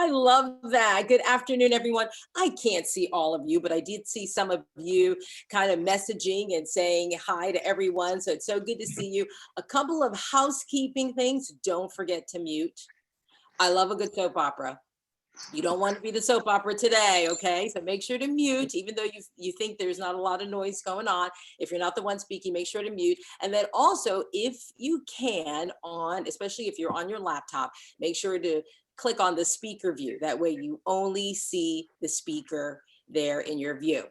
I love that. Good afternoon, everyone. I can't see all of you, but I did see some of you kind of messaging and saying hi to everyone. So it's so good to see you. A couple of housekeeping things. Don't forget to mute. I love a good soap opera. You don't want to be the soap opera today, okay? So make sure to mute, even though you think there's not a lot of noise going on. If you're not the one speaking, make sure to mute. And then also, if you can, especially if you're on your laptop, make sure to click on the speaker view. That way you only see the speaker there in your view.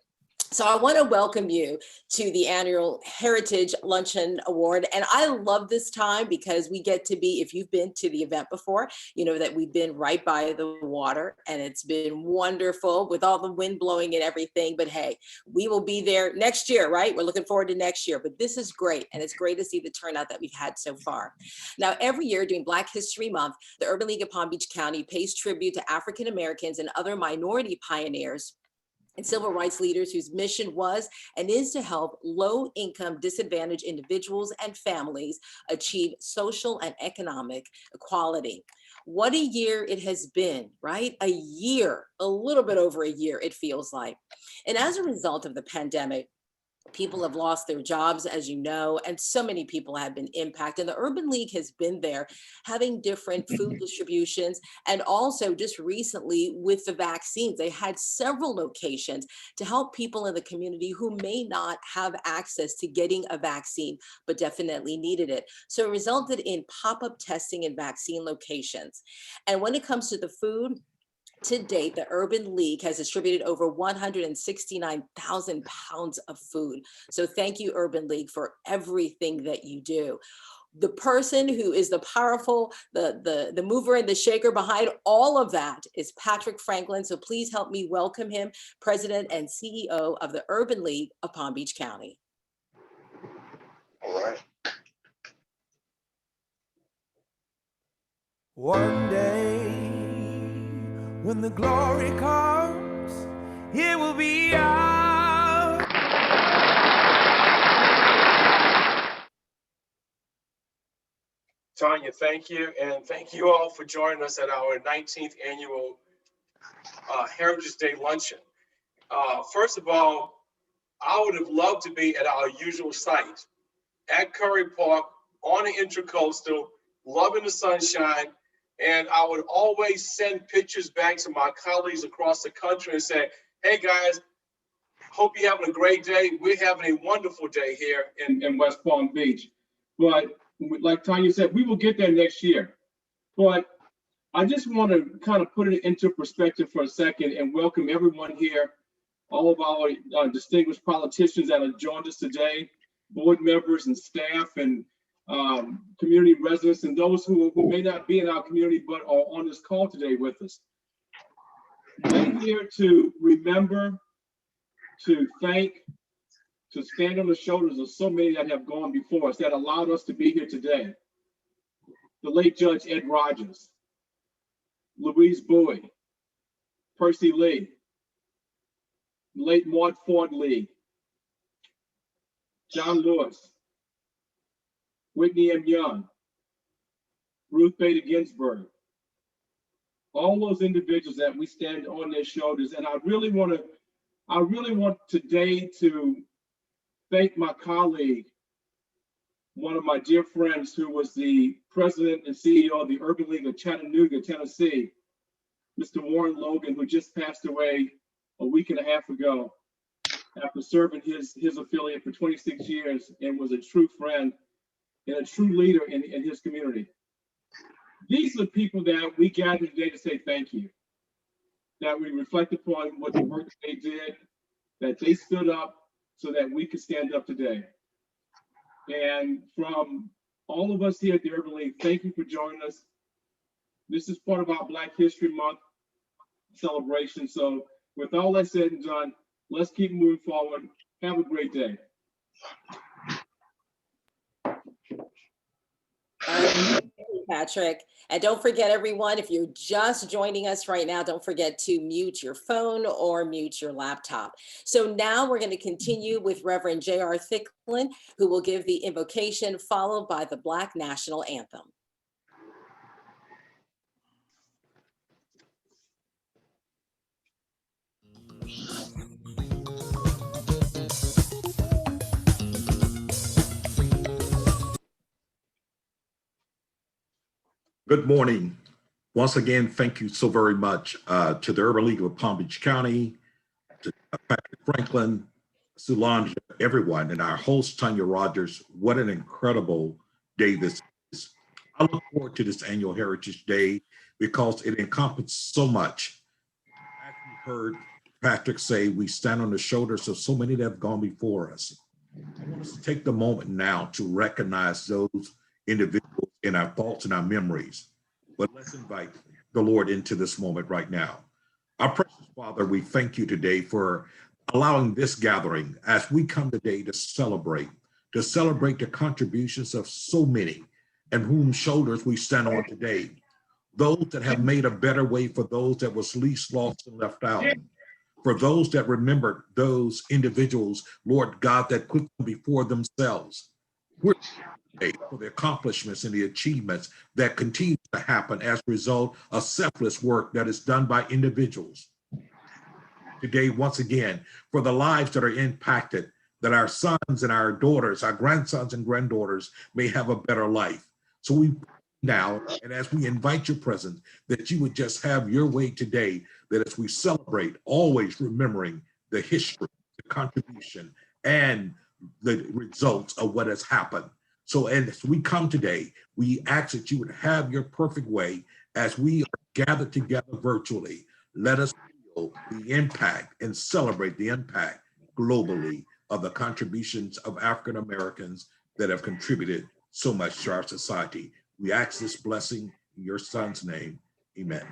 So I want to welcome you to the annual Heritage Luncheon Award. And I love this time because we get to be, if you've been to the event before, you know that we've been right by the water and it's been wonderful with all the wind blowing and everything. But hey, we will be there next year, right? We're looking forward to next year, but this is great. And it's great to see the turnout that we've had so far. Now, every year during Black History Month, the Urban League of Palm Beach County pays tribute to African Americans and other minority pioneers and civil rights leaders whose mission was and is to help low-income disadvantaged individuals and families achieve social and economic equality. What a year it has been, right? A year, a little bit over a year, it feels like. And as a result of the pandemic, people have lost their jobs, as you know, and so many people have been impacted. The Urban League has been there having different food distributions. And also just recently with the vaccines, they had several locations to help people in the community who may not have access to getting a vaccine, but definitely needed it. So it resulted in pop-up testing in vaccine locations. And when it comes to the food, to date, the Urban League has distributed over 169,000 pounds of food. So thank you, Urban League, for everything that you do. The person who is the powerful, the mover and the shaker behind all of that is Patrick Franklin. So please help me welcome him, President and CEO of the Urban League of Palm Beach County. All right. One day, when the glory comes, it will be ours. Tanya, thank you. And thank you all for joining us at our 19th annual Heritage Day Luncheon. First of all, I would have loved to be at our usual site at Curry Park on the Intracoastal, loving the sunshine. And I would always send pictures back to my colleagues across the country and say, hey guys, hope you're having a great day. We're having a wonderful day here in West Palm Beach. But like Tanya said, we will get there next year. But I just want to kind of put it into perspective for a second and welcome everyone here, all of our distinguished politicians that have joined us today, board members and staff and community residents and those who may not be in our community but are on this call today with us. We're here to remember, to thank, to stand on the shoulders of so many that have gone before us that allowed us to be here today. The late Judge Ed Rogers, Louise Bowie, Percy Lee, late Maud Ford Lee, John Lewis, Whitney M. Young, Ruth Bader Ginsburg, all those individuals that we stand on their shoulders. And I really want today to thank my colleague, one of my dear friends who was the president and CEO of the Urban League of Chattanooga, Tennessee, Mr. Warren Logan, who just passed away a week and a half ago after serving his affiliate for 26 years and was a true friend and a true leader in his community. These are the people that we gather today to say thank you, that we reflect upon what the work that they did, that they stood up so that we could stand up today. And from all of us here at the Urban League, thank you for joining us. This is part of our Black History Month celebration. So with all that said and done, let's keep moving forward. Have a great day. Patrick. And don't forget, everyone, if you're just joining us right now, don't forget to mute your phone or mute your laptop. So now we're going to continue with Reverend J.R. Thicklin, who will give the invocation followed by the Black National Anthem. Good morning. Once again, thank you so very much to the Urban League of Palm Beach County, to Patrick Franklin, Solange, everyone, and our host, Tanya Rogers. What an incredible day this is. I look forward to this annual Heritage Day because it encompasses so much. As you heard Patrick say, we stand on the shoulders of so many that have gone before us. I want us to take the moment now to recognize those individuals in our thoughts and our memories. But let's invite the Lord into this moment right now. Our precious Father, we thank you today for allowing this gathering as we come today to celebrate the contributions of so many and whom shoulders we stand on today. Those that have made a better way for those that was least lost and left out. For those that remembered those individuals, Lord God, that put them before themselves. We're for the accomplishments and the achievements that continue to happen as a result of selfless work that is done by individuals. Today, once again, for the lives that are impacted, that our sons and our daughters, our grandsons and granddaughters may have a better life. So we now, and as we invite your presence, that you would just have your way today, that as we celebrate, always remembering the history, the contribution, and the results of what has happened. So as we come today, we ask that you would have your perfect way as we are gathered together virtually. Let us feel the impact and celebrate the impact globally of the contributions of African Americans that have contributed so much to our society. We ask this blessing in your son's name. Amen.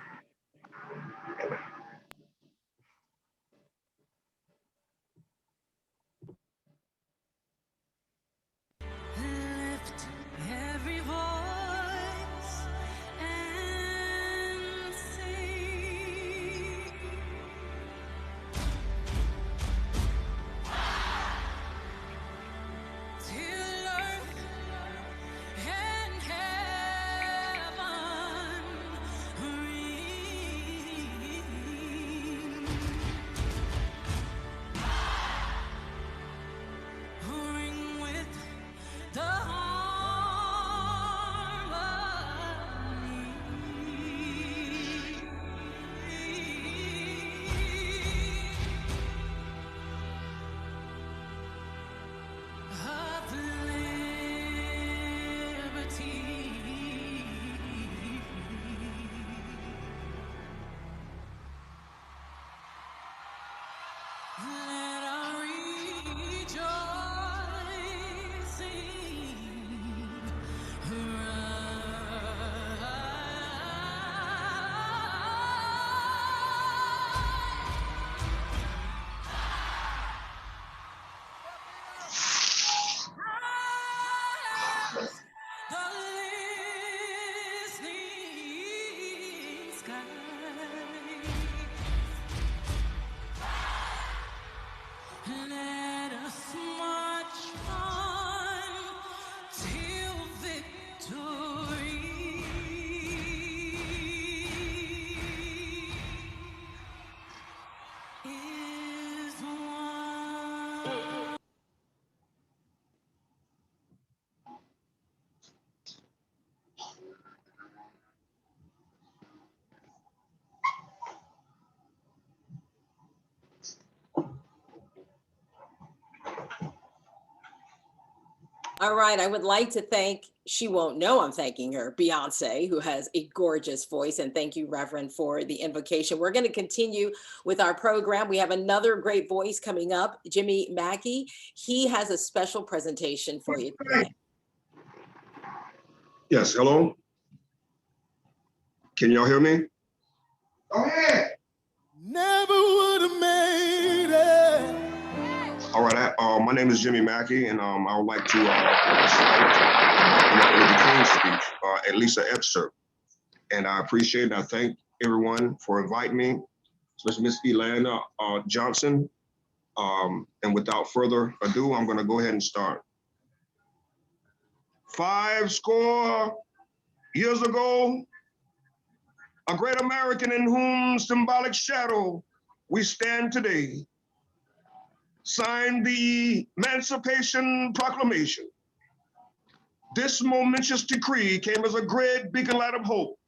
All right, I would like to thank, she won't know I'm thanking her, Beyonce, who has a gorgeous voice. And thank you, Reverend, for the invocation. We're going to continue with our program. We have another great voice coming up, Jimmy Mackey. He has a special presentation for you today. Yes, hello? Can y'all hear me? Go ahead. Never would have made it. All right, my name is Jimmy Mackey, and I would like to recite the King's speech, at least an excerpt. And I appreciate and I thank everyone for inviting me, especially Miss Elana Johnson. And without further ado, I'm gonna go ahead and start. 50 years ago, a great American in whom symbolic shadow we stand today, signed the Emancipation Proclamation. This momentous decree came as a great beacon light of hope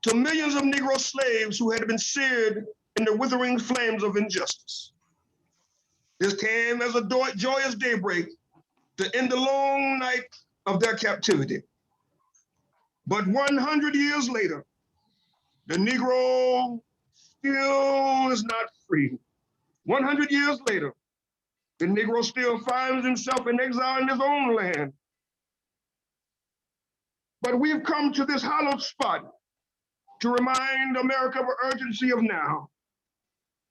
to millions of Negro slaves who had been seared in the withering flames of injustice. This came as a joyous daybreak to end the long night of their captivity. But 100 years later, the Negro still is not free. 100 years later, the Negro still finds himself in exile in his own land. But we've come to this hallowed spot to remind America of the urgency of now.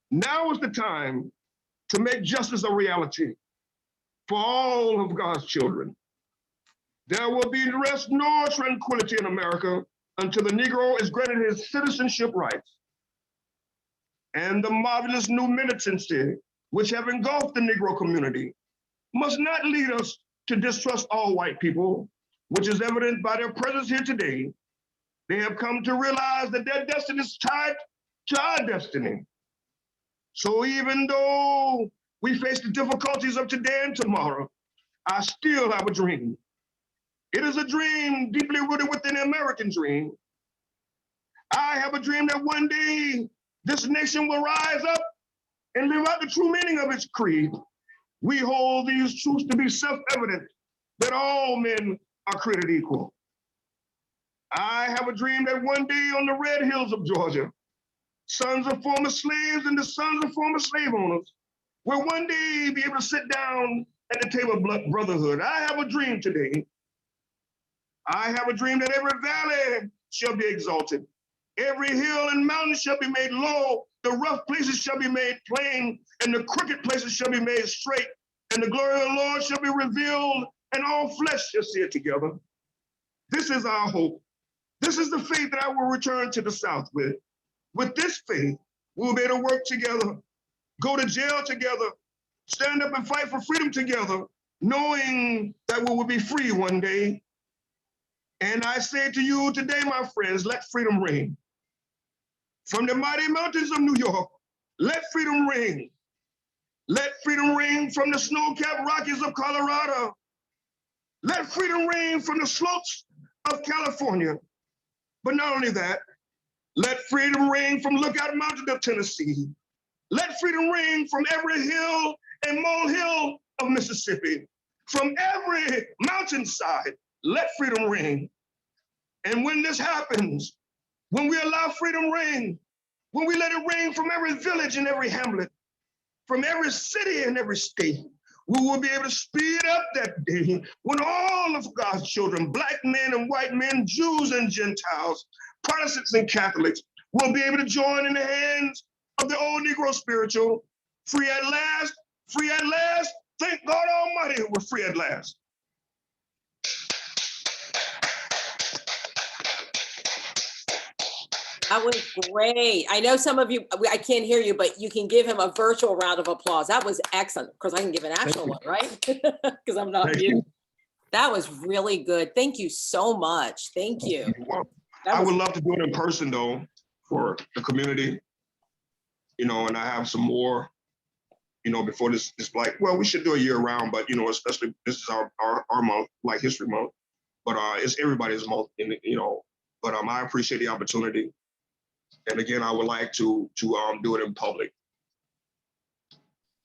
Now is the time to make justice a reality for all of God's children. There will be rest nor tranquility in America until the Negro is granted his citizenship rights. And the marvelous new militancy which have engulfed the Negro community must not lead us to distrust all white people, which is evident by their presence here today. They have come to realize that their destiny is tied to our destiny. So even though we face the difficulties of today and tomorrow, I still have a dream. It is a dream deeply rooted within the American dream. I have a dream that one day this nation will rise up and live out the true meaning of its creed. We hold these truths to be self-evident, that all men are created equal. I have a dream that one day on the red hills of Georgia, sons of former slaves and the sons of former slave owners will one day be able to sit down at the table of brotherhood. I have a dream today. I have a dream that every valley shall be exalted. Every hill and mountain shall be made low. The rough places shall be made plain, and the crooked places shall be made straight. And the glory of the Lord shall be revealed, and all flesh shall see it together. This is our hope. This is the faith that I will return to the South with. With this faith, we'll be able to work together, go to jail together, stand up and fight for freedom together, knowing that we will be free one day. And I say to you today, my friends, let freedom ring. From the mighty mountains of New York, let freedom ring. Let freedom ring from the snow-capped Rockies of Colorado. Let freedom ring from the slopes of California. But not only that, let freedom ring from Lookout Mountain of Tennessee. Let freedom ring from every hill and molehill of Mississippi. From every mountainside, let freedom ring. And when this happens, when we allow freedom ring, when we let it ring from every village and every hamlet, from every city and every state, we will be able to speed up that day when all of God's children, black men and white men, Jews and Gentiles, Protestants and Catholics, will be able to join in the hands of the old Negro spiritual, free at last, free at last. Thank God Almighty, we're free at last. That was great. I know some of you, I can't hear you, but you can give him a virtual round of applause. That was excellent. Of course, I can give an actual one, right? Because I'm not mute. That was really good. Thank you so much. Thank you. I would love to do it in person though, for the community, you know, and I have some more, you know, before this Black, well, we should do a year round, but, you know, especially this is our month, Black History Month, but it's everybody's month, you know, but I appreciate the opportunity. And again, I would like to do it in public.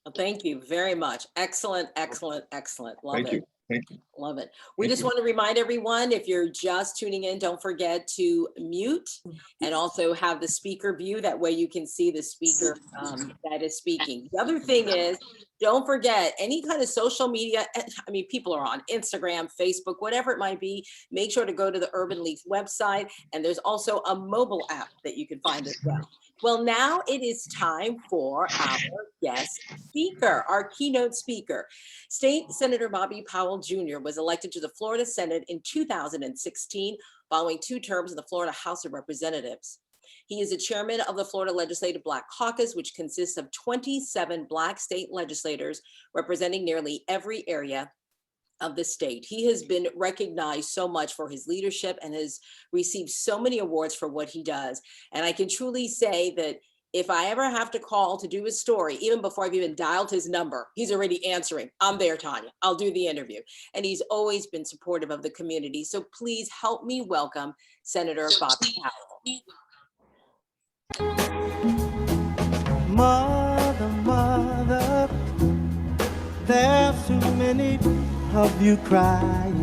Well, thank you very much. Excellent, excellent, excellent. Love it. Thank you. Love it. We just want to remind everyone, if you're just tuning in, don't forget to mute and also have the speaker view. That way you can see the speaker that is speaking. The other thing is, don't forget any kind of social media. I mean, people are on Instagram, Facebook, whatever it might be. Make sure to go to the Urban Leaf website. And there's also a mobile app that you can find as well. Well, now it is time for our guest speaker, our keynote speaker. State Senator Bobby Powell Jr. was elected to the Florida Senate in 2016, following 2 terms in the Florida House of Representatives. He is the chairman of the Florida Legislative Black Caucus, which consists of 27 Black state legislators representing nearly every area of the state. He has been recognized so much for his leadership and has received so many awards for what he does. And I can truly say that If I ever have to call to do his story, even before I've even dialed his number, he's already answering. I'm there, Tanya. I'll do the interview. And he's always been supportive of the community. So please help me welcome Senator Bobby Powell. Mother, mother, there's too many of you crying.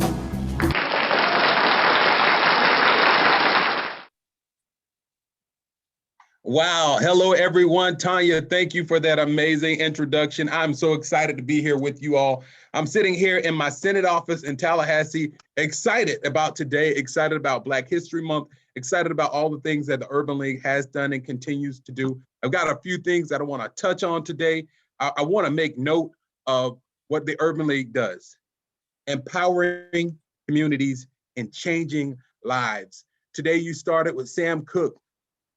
Wow. Hello, everyone. Tanya, thank you for that amazing introduction. I'm so excited to be here with you all. I'm sitting here in my Senate office in Tallahassee, excited about today, excited about Black History Month, excited about all the things that the Urban League has done and continues to do. I've got a few things that I want to touch on today. I want to make note of what the Urban League does: empowering communities and changing lives. Today, you started with Sam Cooke.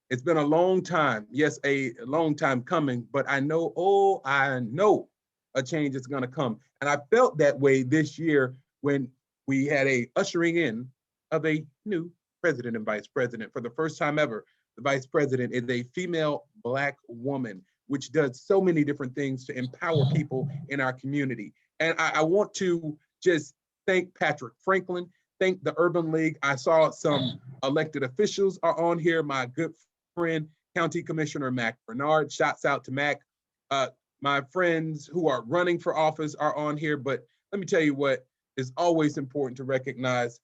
It's been a long time, yes, a long time coming, but I know a change is gonna come. And I felt that way this year when we had a ushering in of a new president and vice president. For the first time ever, the vice president is a female Black woman, which does so many different things to empower people in our community. And I want to just thank Patrick Franklin, thank the Urban League. I saw some elected officials are on here, my good friend, County Commissioner Mac Bernard. Shouts out to Mac. My friends who are running for office are on here, but let me tell you what is always important to recognize.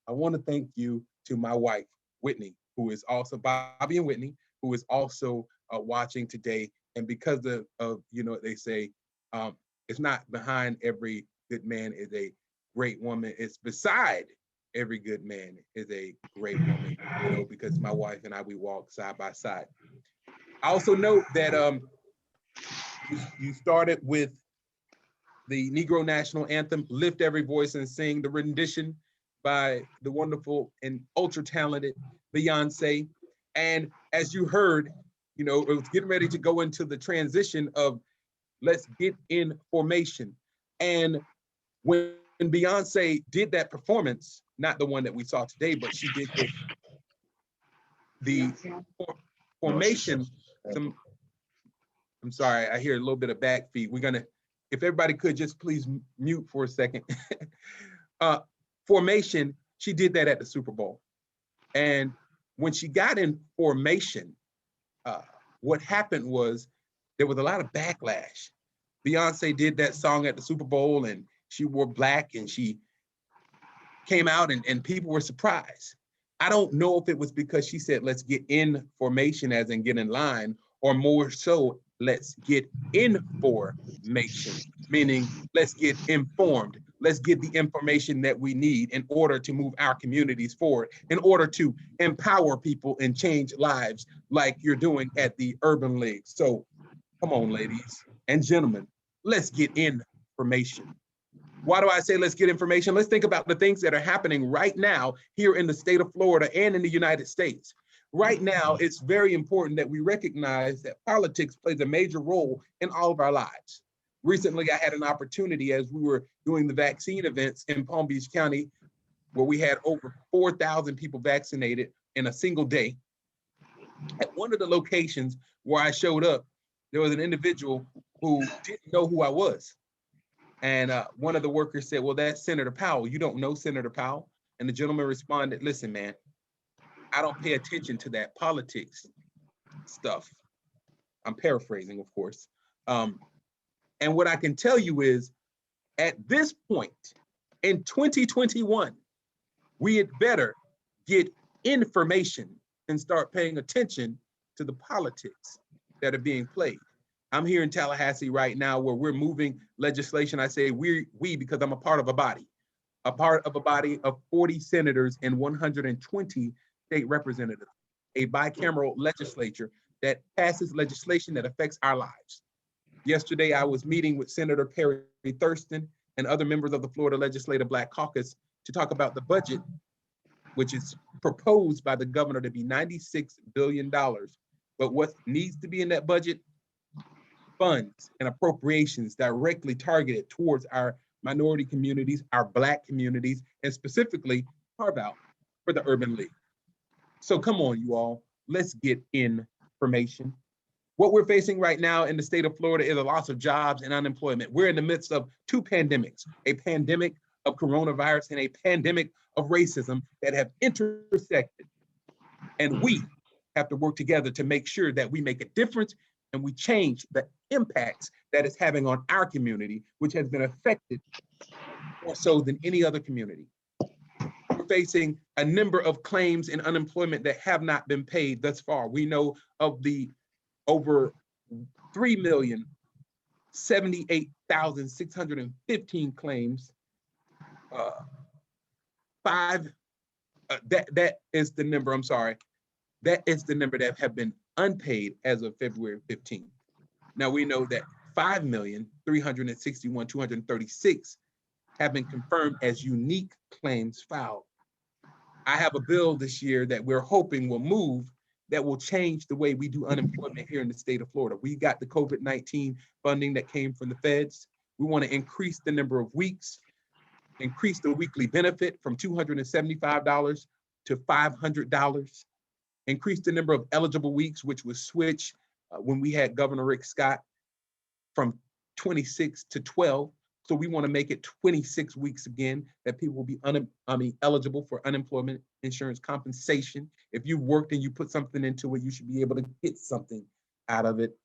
I want to thank you to my wife, Whitney, who is also Bobby and Whitney, who is also watching today. And because of they say, it's not behind every good man is a great woman. It's beside every good man is a great woman, because my wife and I, we walk side by side. I also note that you started with the Negro National Anthem, Lift Every Voice and Sing, the rendition by the wonderful and ultra talented Beyonce. And as you heard, it was getting ready to go into the transition of let's get in formation. And when Beyonce did that performance, not the one that we saw today, but she did the formation. I'm sorry, I hear a little bit of back feed. If everybody could just please mute for a second. Formation, she did that at the Super Bowl. And when she got in formation, what happened was there was a lot of backlash. Beyonce did that song at the Super Bowl and she wore black and she came out and people were surprised. I don't know if it was because she said, let's get in formation as in get in line, or more so, let's get in formation, meaning let's get informed. Let's get the information that we need in order to move our communities forward, in order to empower people and change lives like you're doing at the Urban League. So come on, ladies and gentlemen, let's get information. Why do I say let's get information? Let's think about the things that are happening right now here in the state of Florida and in the United States. Right now, it's very important that we recognize that politics plays a major role in all of our lives. Recently, I had an opportunity as we were doing the vaccine events in Palm Beach County, where we had over 4,000 people vaccinated in a single day. At one of the locations where I showed up, there was an individual who didn't know who I was. And one of the workers said, well, that's Senator Powell. You don't know Senator Powell? And the gentleman responded, listen, man, I don't pay attention to that politics stuff. I'm paraphrasing, of course. And what I can tell you is, at this point in 2021, we had better get information and start paying attention to the politics that are being played. I'm here in Tallahassee right now where we're moving legislation. I say we because I'm a part of a body of 40 senators and 120 state representatives, a bicameral legislature that passes legislation that affects our lives. Yesterday, I was meeting with Senator Perry Thurston and other members of the Florida Legislative Black Caucus to talk about the budget, which is proposed by the governor to be $96 billion. But what needs to be in that budget? Funds and appropriations directly targeted towards our minority communities, our Black communities, and specifically carve out for the Urban League. So come on, you all, let's get information. What we're facing right now in the state of Florida is a loss of jobs and unemployment. We're in the midst of two pandemics, a pandemic of coronavirus and a pandemic of racism that have intersected. And we have to work together to make sure that we make a difference and we change the impacts that it's having on our community, which has been affected more so than any other community. We're facing a number of claims in unemployment that have not been paid thus far. We know of the over 3,078,615 claims. That is the number, I'm sorry. That is the number that have been unpaid as of February 15th. Now we know that 5,361,236 have been confirmed as unique claims filed. I have a bill this year that we're hoping will move that will change the way we do unemployment here in the state of Florida. We got the COVID-19 funding that came from the feds. We want to increase the number of weeks, increase the weekly benefit from $275 to $500, increase the number of eligible weeks, which was switched when we had Governor Rick Scott from 26 to 12. So we want to make it 26 weeks again, that people will be eligible for unemployment insurance compensation. If you worked and you put something into it, you should be able to get something out of it.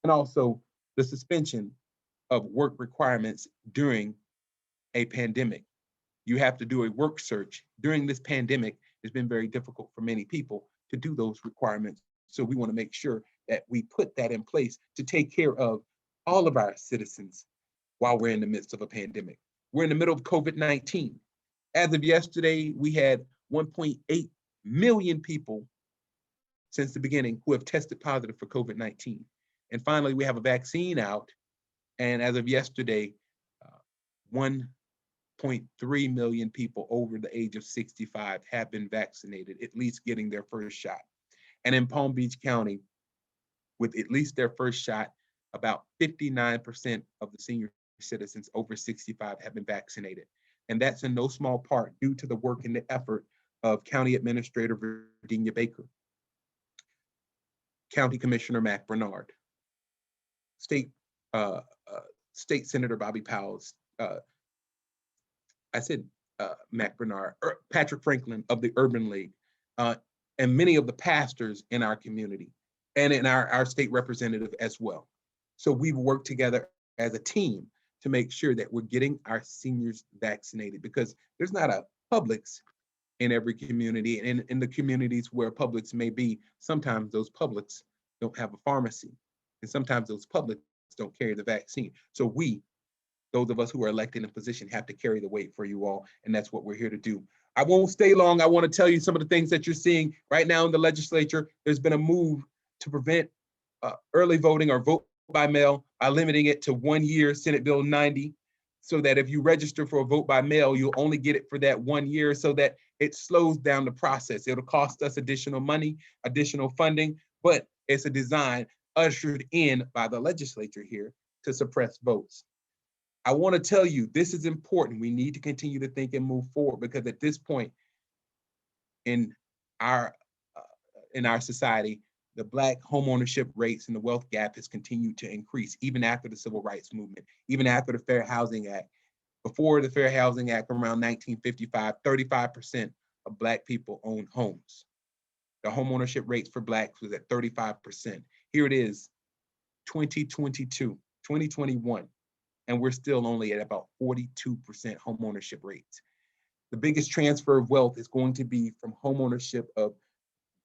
And also the suspension of work requirements during a pandemic. You have to do a work search. During this pandemic, it's been very difficult for many people to do those requirements. So we want to make sure that we put that in place to take care of all of our citizens while we're in the midst of a pandemic. We're in the middle of COVID-19. As of yesterday, we had 1.8 million people since the beginning who have tested positive for COVID-19. And finally, we have a vaccine out. And as of yesterday, 1.3 million people over the age of 65 have been vaccinated, at least getting their first shot. And in Palm Beach County, with at least their first shot, about 59% of the senior citizens over 65 have been vaccinated. And that's in no small part due to the work and the effort of County Administrator Virginia Baker, County Commissioner Mac Bernard, State Senator Bobby Powell's, Mac Bernard, Patrick Franklin of the Urban League, and many of the pastors in our community and in our state representative as well. So we've worked together as a team to make sure that we're getting our seniors vaccinated, because there's not a Publix in every community. And in the communities where Publix may be, sometimes those Publix don't have a pharmacy. And sometimes those Publix don't carry the vaccine. So we, those of us who are elected in position, have to carry the weight for you all. And that's what we're here to do. I won't stay long. I want to tell you some of the things that you're seeing right now in the legislature. There's been a move to prevent early voting or vote by mail by limiting it to 1 year, Senate Bill 90, so that if you register for a vote by mail, you'll only get it for that 1 year, so that it slows down the process. It'll cost us additional money, additional funding, but it's a design ushered in by the legislature here to suppress votes. I want to tell you, this is important. We need to continue to think and move forward, because at this point in our society, the Black homeownership rates and the wealth gap has continued to increase, even after the Civil Rights Movement, even after the Fair Housing Act. Before the Fair Housing Act, around 1955, 35% of Black people owned homes. The homeownership rates for Blacks was at 35%. Here it is, 2021, and we're still only at about 42% homeownership rates. The biggest transfer of wealth is going to be from homeownership of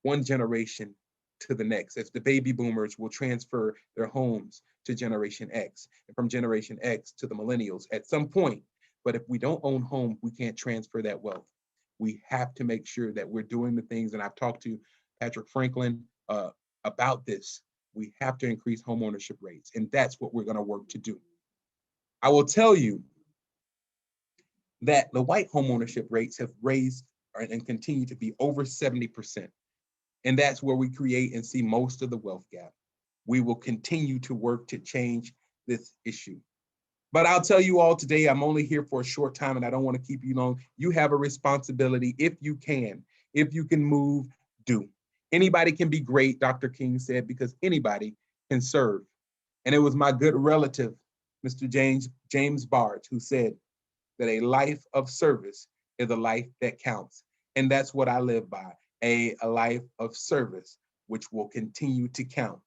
one generation to the next, as the baby boomers will transfer their homes to Generation X, and from Generation X to the millennials at some point. But if we don't own homes, we can't transfer that wealth. We have to make sure that we're doing the things, and I've talked to Patrick Franklin about this. We have to increase homeownership rates, and that's what we're going to work to do. I will tell you that the white homeownership rates have raised and continue to be over 70%. And that's where we create and see most of the wealth gap. We will continue to work to change this issue. But I'll tell you all today, I'm only here for a short time and I don't want to keep you long. You have a responsibility. If you can move, do. Anybody can be great, Dr. King said, because anybody can serve. And it was my good relative, Mr. James Barge, who said that a life of service is a life that counts. And that's what I live by, a life of service, which will continue to count.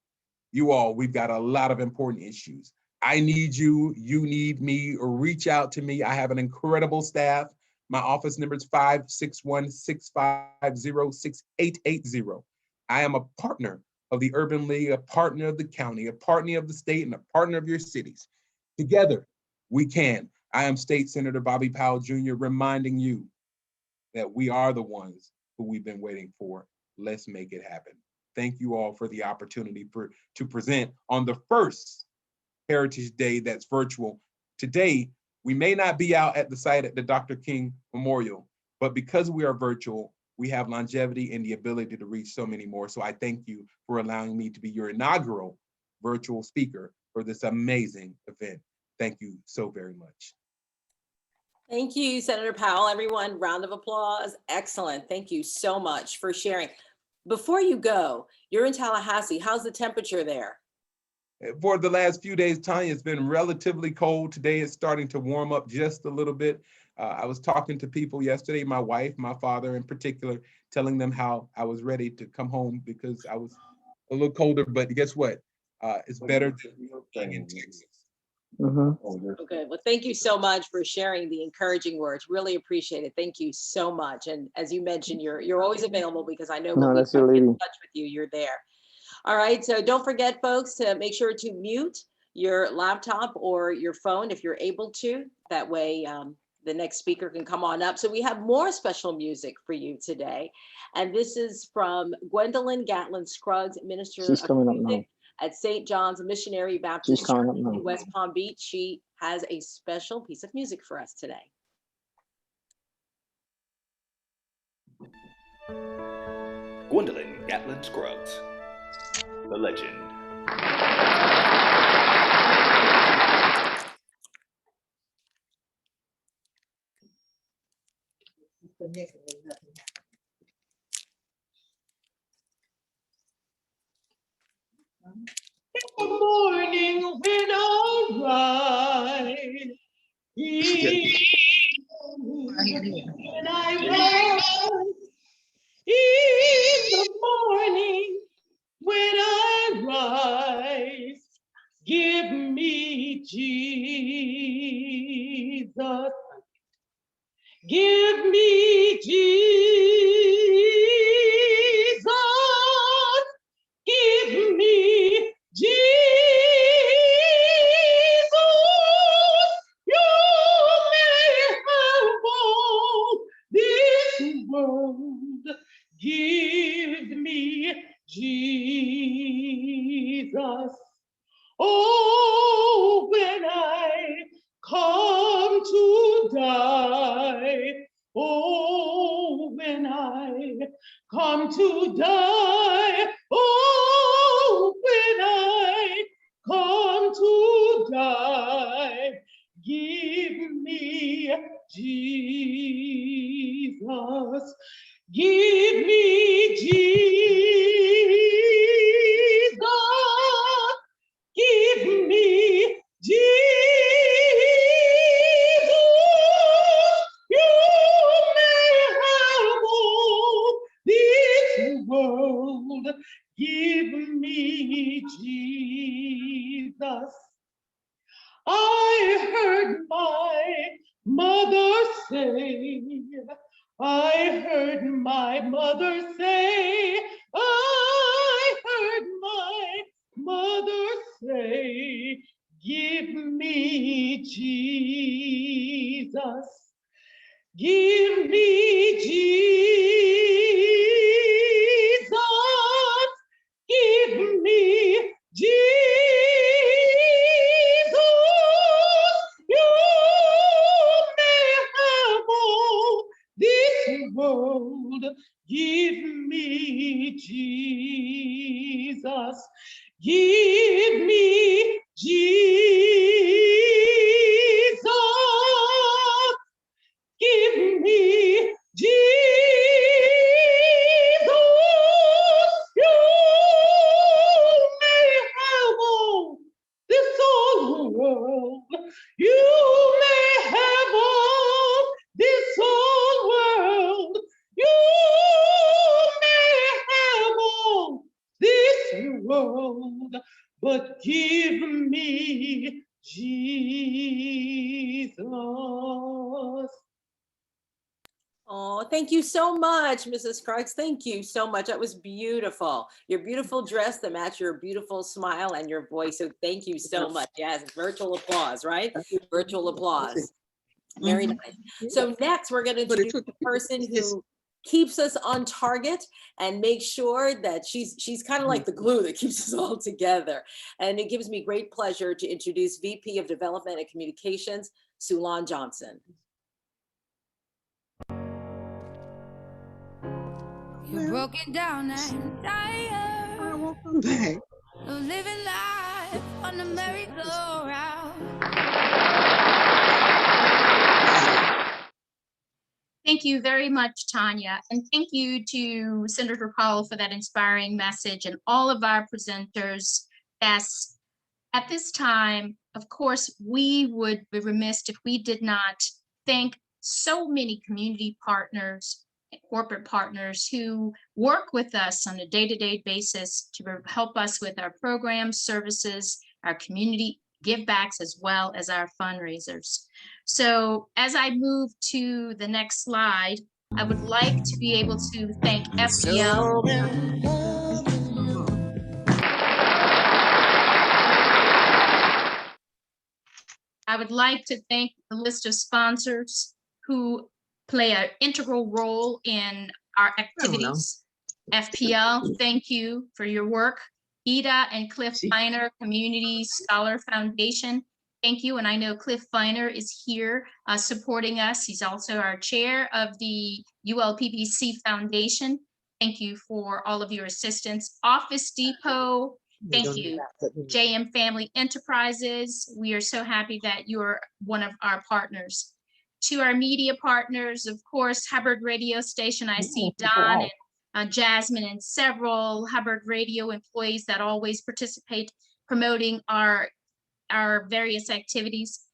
You all, we've got a lot of important issues. I need you, you need me, or reach out to me. I have an incredible staff. My office number is 561-650-6880. I am a partner of the Urban League, a partner of the county, a partner of the state, and a partner of your cities. Together, we can. I am State Senator Bobby Powell Jr. reminding you that we are the ones who we've been waiting for. Let's make it happen. Thank you all for the opportunity to present on the first Heritage Day that's virtual. Today, we may not be out at the site at the Dr. King Memorial, but because we are virtual, we have longevity and the ability to reach so many more. So I thank you for allowing me to be your inaugural virtual speaker for this amazing event. Thank you so very much. Thank you, Senator Powell. Everyone, round of applause. Excellent. Thank you so much for sharing. Before you go, you're in Tallahassee. How's the temperature there? For the last few days, Tanya, it's been relatively cold. Today it's starting to warm up just a little bit. I was talking to people yesterday, my wife, my father in particular, telling them how I was ready to come home because I was a little colder, but guess what? It's better than being in Texas. Okay, well, thank you so much for sharing the encouraging words. Really appreciate it. Thank you so much. And as you mentioned, you're always available because I know when we get in touch with you, you're there. All right, so don't forget, folks, to make sure to mute your laptop or your phone if you're able to. That way, the next speaker can come on up. So we have more special music for you today. And this is from Gwendolyn Gatlin Scruggs, Minister of Music at St. John's Missionary Baptist Church in West Palm Beach. She has a special piece of music for us today. Gwendolyn Gatlin Scruggs, the legend. In the morning when I rise, when I rise, in the morning when I rise, give me Jesus. Give me Jesus. Give me Jesus. You may have all this world. Give me Jesus. Oh, when I come to die, oh, when I come to die, oh, when I come to die, give me Jesus. Give me Jesus. Give me Jesus. You may have all this world. Give me Jesus. I heard my mother say, I heard my mother say, I heard my mother say, give me Jesus. Give me Jesus. Give me Jesus. You may have all this world. Give me Jesus. Give me Jesus. Give me Jesus. You may have but give me Jesus. Oh, thank you so much, Mrs. Crux. Thank you so much. That was beautiful. Your beautiful dress that matched your beautiful smile and your voice. So thank you so much. Yes, virtual applause, right? Virtual applause. Very nice. So next, we're going to introduce the person who keeps us on target and makes sure that she's kind of like the glue that keeps us all together. And it gives me great pleasure to introduce VP of Development and Communications, Sulan Johnson. You're broken down and tired. Welcome back. Of living life on the merry-go-round. Thank you very much, Tanya. And thank you to Senator Powell for that inspiring message and all of our presenters. Yes, at this time, of course, we would be remiss if we did not thank so many community partners, corporate partners who work with us on a day-to-day basis to help us with our programs, services, our community givebacks, as well as our fundraisers. So as I move to the next slide, I would like to be able to thank FPL. I would like to thank the list of sponsors who play an integral role in our activities. FPL, thank you for your work. Ida and Cliff Feiner Community Scholar Foundation, thank you. And I know Cliff Feiner is here supporting us. He's also our chair of the ULPPC Foundation. Thank you for all of your assistance. Office Depot, thank you. JM Family Enterprises, we are so happy that you're one of our partners. To our media partners, of course, Hubbard Radio Station, I see Don and Jasmine and several Hubbard Radio employees that always participate promoting our various activities.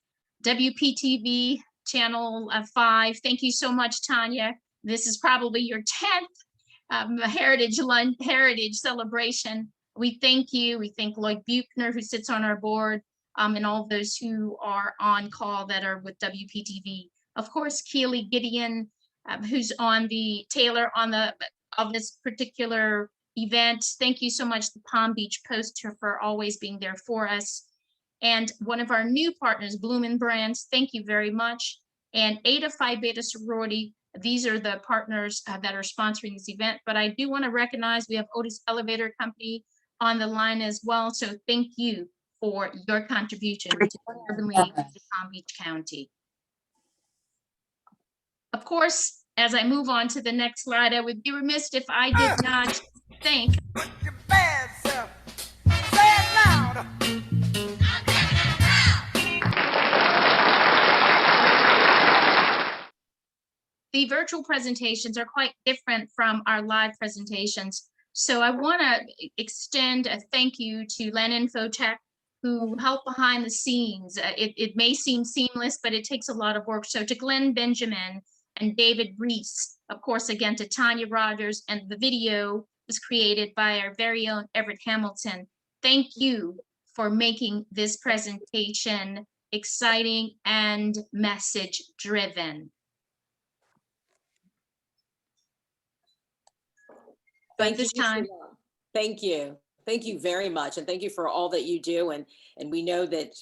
WPTV Channel 5, thank you so much, Tanya. This is probably your 10th Heritage Celebration. We thank you. We thank Lloyd Buchner, who sits on our board, and all those who are on call that are with WPTV. Of course, Keely Gideon, who's on the Taylor of this particular event. Thank you so much, the Palm Beach Post, for always being there for us. And one of our new partners, Bloomin' Brands, thank you very much. And Eta Phi Beta Sorority, these are the partners that are sponsoring this event. But I do want to recognize we have Otis Elevator Company on the line as well. So thank you for your contribution to the Urban League of Palm Beach County. Of course, as I move on to the next slide, I would be remiss if I did not thank the virtual presentations are quite different from our live presentations. So I want to extend a thank you to Len Infotech, who help behind the scenes. It may seem seamless, but it takes a lot of work. So to Glenn Benjamin and David Reese, of course, again, to Tanya Rogers, and the video was created by our very own Everett Hamilton. Thank you for making this presentation exciting and message driven. Thank you. Thank you very much. And thank you for all that you do. And we know that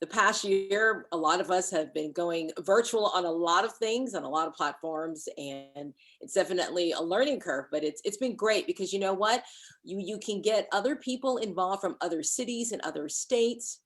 the past year, a lot of us have been going virtual on a lot of things, on a lot of platforms, and it's definitely a learning curve, but it's been great because you know what? You can get other people involved from other cities and other states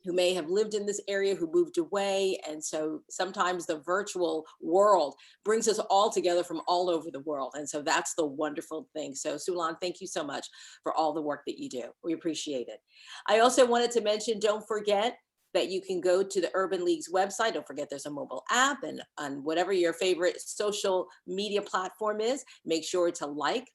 who may have lived in this area, who moved away. And so sometimes the virtual world brings us all together from all over the world. And so that's the wonderful thing. So Sulan, thank you so much for all the work that you do. We appreciate it. I also wanted to mention, don't forget that you can go to the Urban League's website. Don't forget there's a mobile app, and on whatever your favorite social media platform is, make sure to like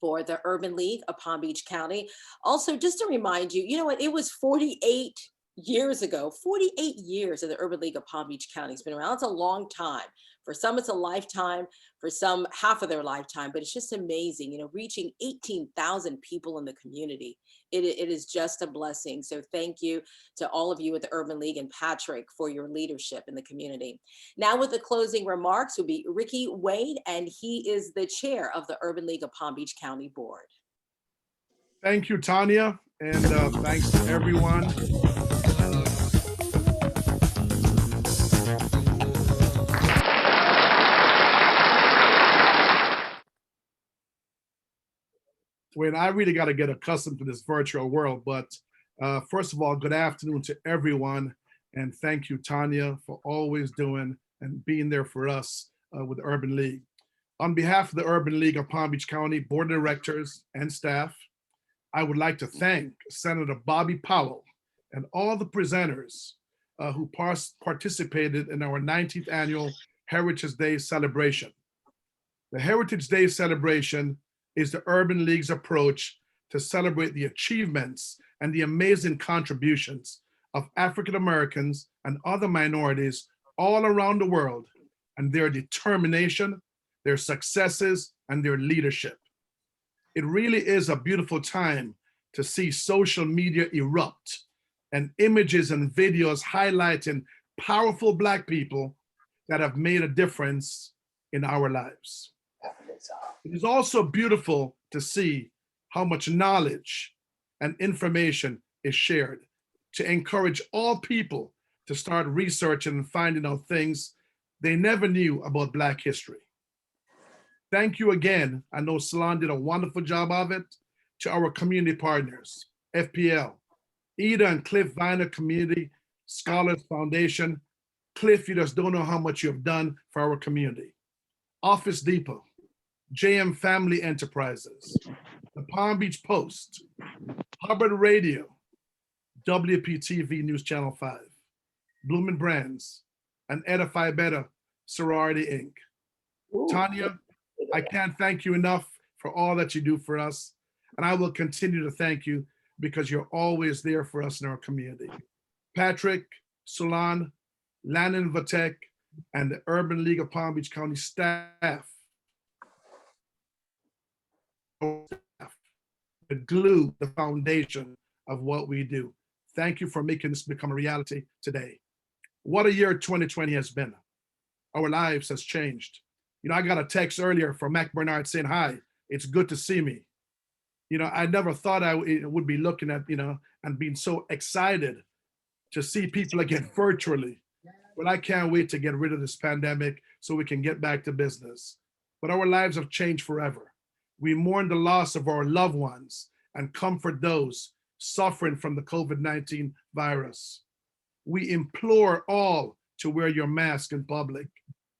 for the Urban League of Palm Beach County. Also, just to remind you, you know what, it was 48 years ago, 48 years of the Urban League of Palm Beach County. It's been around. It's a long time. For some, it's a lifetime. For some, half of their lifetime. But it's just amazing, you know, reaching 18,000 people in the community. it is just a blessing. So thank you to all of you at the Urban League and Patrick for your leadership in the community. Now with the closing remarks will be Ricky Wade, and he is the chair of the Urban League of Palm Beach County Board. Thank you, Tanya, and thanks to everyone. When I really got to get accustomed to this virtual world, but first of all, good afternoon to everyone, and thank you, Tanya, for always doing and being there for us with the Urban League. On behalf of the Urban League of Palm Beach County Board of Directors and staff, I would like to thank Senator Bobby Powell and all the presenters who participated in our 19th annual Heritage Day celebration. The Heritage Day celebration is the Urban League's approach to celebrate the achievements and the amazing contributions of African Americans and other minorities all around the world, and their determination, their successes, and their leadership. It really is a beautiful time to see social media erupt and images and videos highlighting powerful Black people that have made a difference in our lives. It is also beautiful to see how much knowledge and information is shared to encourage all people to start researching and finding out things they never knew about Black history. Thank you again. I know Salon did a wonderful job of it. To our community partners, FPL, Ida and Cliff Viner Community Scholars Foundation. Cliff, you just don't know how much you have done for our community. Office Depot, JM Family Enterprises, the Palm Beach Post, Hubbard Radio, WPTV News Channel 5, Bloomin' Brands, and Edify Better Sorority Inc. Tanya, I can't thank you enough for all that you do for us, and I will continue to thank you because you're always there for us in our community. Patrick, Solon, Lannon Vatek, and the Urban League of Palm Beach County staff, the glue, the foundation of what we do. Thank you for making this become a reality today. What a year 2020 has been. Our lives has changed. You know, I got a text earlier from Mac Bernard saying, hi, it's good to see me. You know, I never thought I would be looking at, you know, and being so excited to see people again virtually. But I can't wait to get rid of this pandemic so we can get back to business. But our lives have changed forever. We mourn the loss of our loved ones and comfort those suffering from the COVID-19 virus. We implore all to wear your mask in public,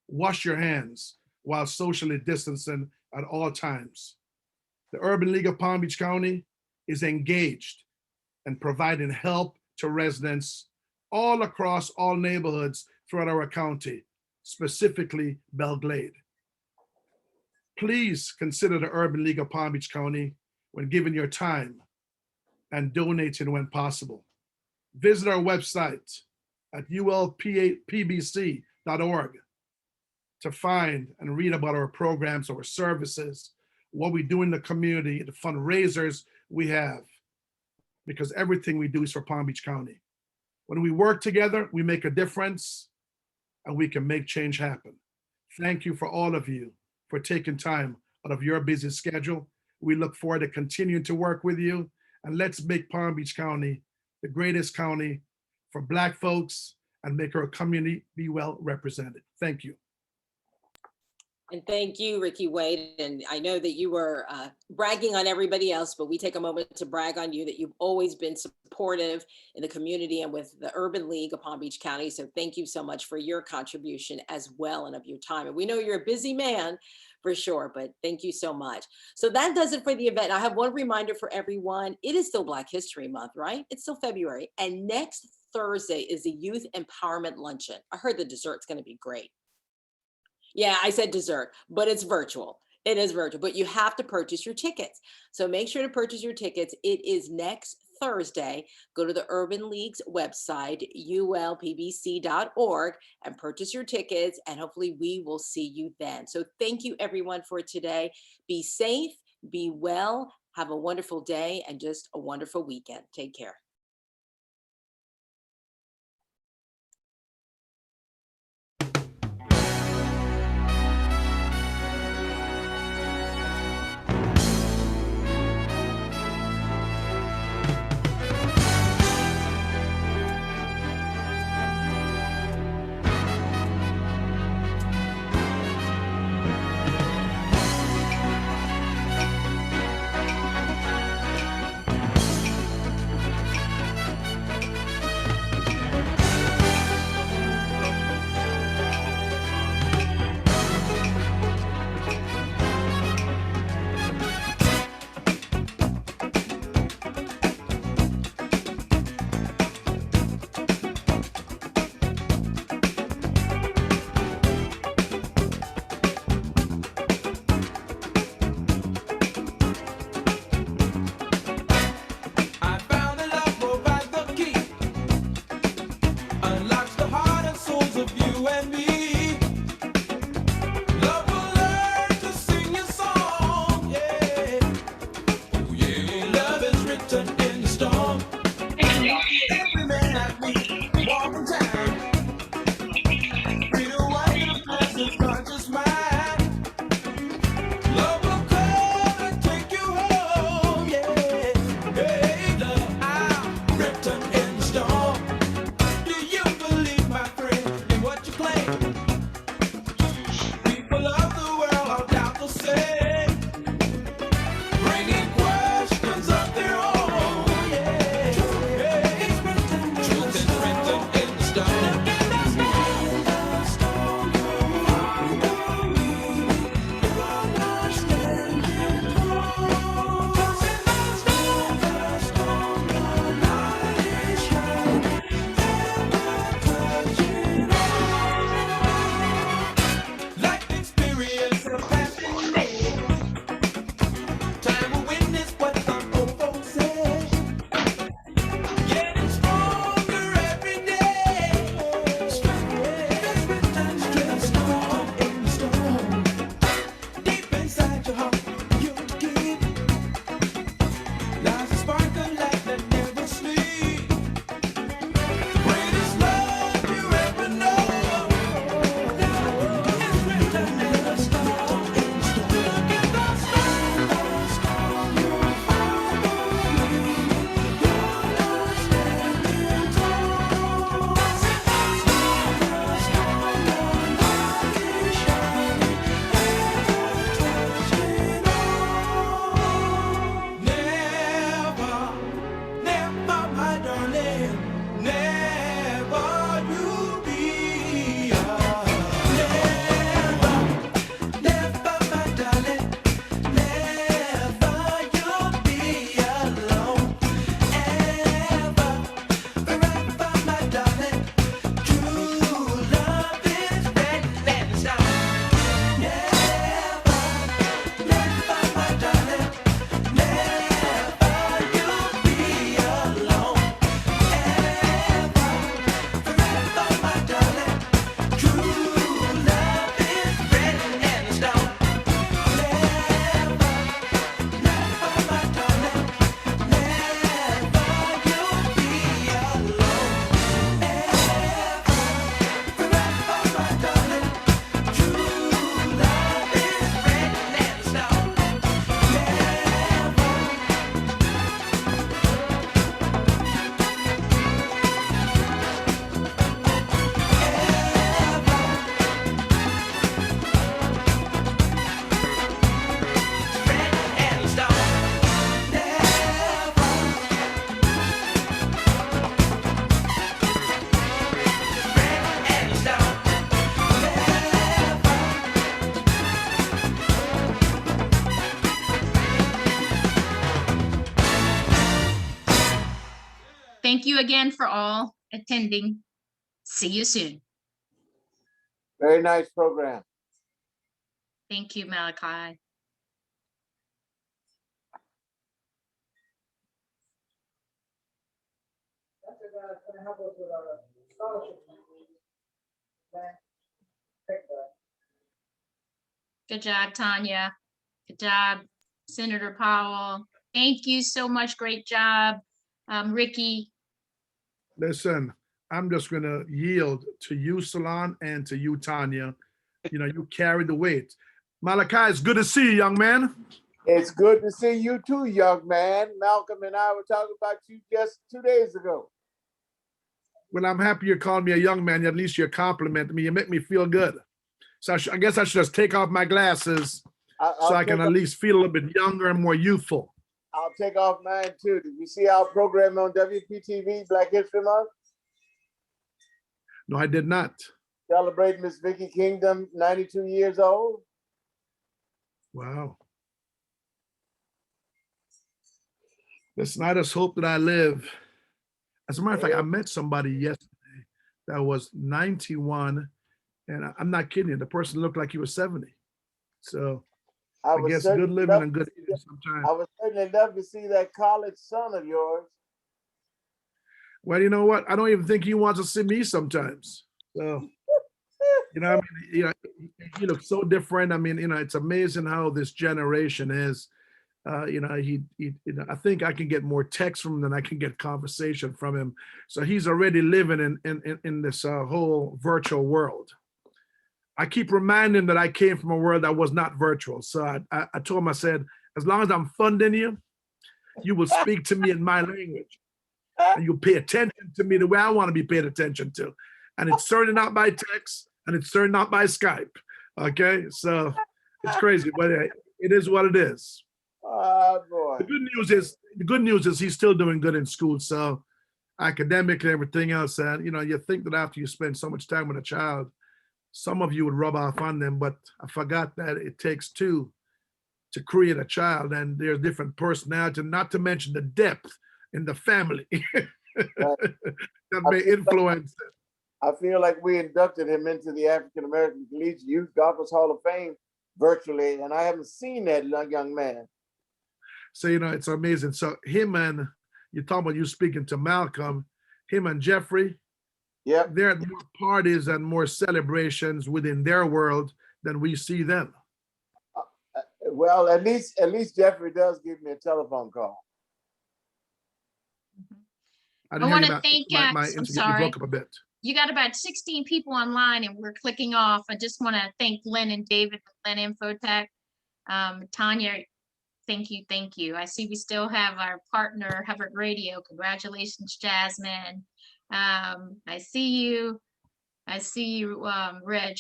wash your hands while socially distancing at all times. The Urban League of Palm Beach County is engaged in providing help to residents all across all neighborhoods throughout our county, specifically Belle Glade. Please consider the Urban League of Palm Beach County when giving your time and donating when possible. Visit our website at ulpbc.org to find and read about our programs, our services, what we do in the community, the fundraisers we have, because everything we do is for Palm Beach County. When we work together, we make a difference and we can make change happen. Thank you for all of you for taking time out of your busy schedule. We look forward to continuing to work with you, and let's make Palm Beach County the greatest county for Black folks and make our community be well represented. Thank you. And thank you, Ricky Wade. And I know that you were bragging on everybody else, but we take a moment to brag on you that you've always been supportive in the community and with the Urban League of Palm Beach County. So thank you so much for your contribution as well and of your time. And we know you're a busy man for sure, but thank you so much. So that does it for the event. I have one reminder for everyone. It is still Black History Month, right? It's still February. And next Thursday is the Youth Empowerment Luncheon. I heard the dessert's going to be great. Yeah, I said dessert, but it's virtual. It is virtual, but you have to purchase your tickets. So make sure to purchase your tickets. It is next Thursday. Go to the Urban League's website, ulpbc.org, and purchase your tickets, and hopefully we will see you then. So thank you everyone for today. Be safe, be well, Have a wonderful day and just a wonderful weekend. Take care. Thank you again for all attending. See you soon. Very nice program. Thank you, Malachi. Good job, Tanya. Good job, Senator Powell. Thank you so much. Great job, Ricky. Listen, I'm just gonna yield to you, Salon, and to you, Tanya. You know, you carry the weight. Malachi, it's good to see you, young man. It's good to see you too, young man. Malcolm and I were talking about you just 2 days ago. Well, I'm happy you're calling me a young man. At least you're complimenting me. You make me feel good. So I guess I should just take off my glasses so I can at least feel a little bit younger and more youthful. I'll take off mine too. Did you see our program on WPTV, Black History Month? No, I did not. Celebrating Miss Vicky Kingdom, 92 years old. Wow. Listen, I just hope that I live. As a matter of fact, I met somebody yesterday that was 91, and I'm not kidding you. The person looked like he was 70. So I guess good living and good eating sometimes. I would certainly love to see that college son of yours. Well, you know what? I don't even think he wants to see me sometimes. So, you know, I mean, you know, he looks so different. I mean, you know, it's amazing how this generation is. You know, I think I can get more text from him than I can get conversation from him. So he's already living in this whole virtual world. I keep reminding him that I came from a world that was not virtual. So I told him, I said, as long as I'm funding you, you will speak to me in my language. And you'll pay attention to me the way I want to be paid attention to. And it's certainly not by text, and it's certainly not by Skype. Okay, so it's crazy, but it is what it is. Oh boy. The good news is he's still doing good in school. So academically and everything else. And you know, you think that after you spend so much time with a child, some of you would rub off on them, but I forgot that it takes two to create a child, and there's different personality, not to mention the depth in the family that may influence it. I feel like we inducted him into the African American Collegiate Youth Golfers Hall of Fame virtually, and I haven't seen that young man. So, you know, it's amazing. So him and, you're talking about you speaking to Malcolm, him and Jeffrey, yeah, they're at more parties and more celebrations within their world than we see them. Well, at least Jeffrey does give me a telephone call. I want to thank my I'm sorry. broke up a bit. You got about 16 people online and we're clicking off. I just want to thank Lynn and David from Lynn Infotech. Tanya, thank you, thank you. I see we still have our partner, Hubbard Radio. Congratulations, Jasmine. I see you, Reg.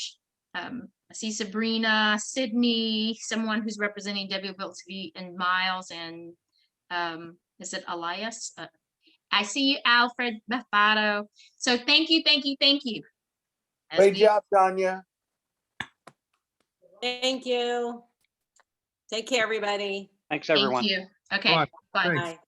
I see Sabrina, Sydney, someone who's representing WBLT TV, and Miles, and is it Elias? I see you, Alfred Bafado. So thank you, thank you, thank you. Great job, Tanya. Thank you. Take care, everybody. Thanks, everyone. Thank you. Okay, bye. Thanks.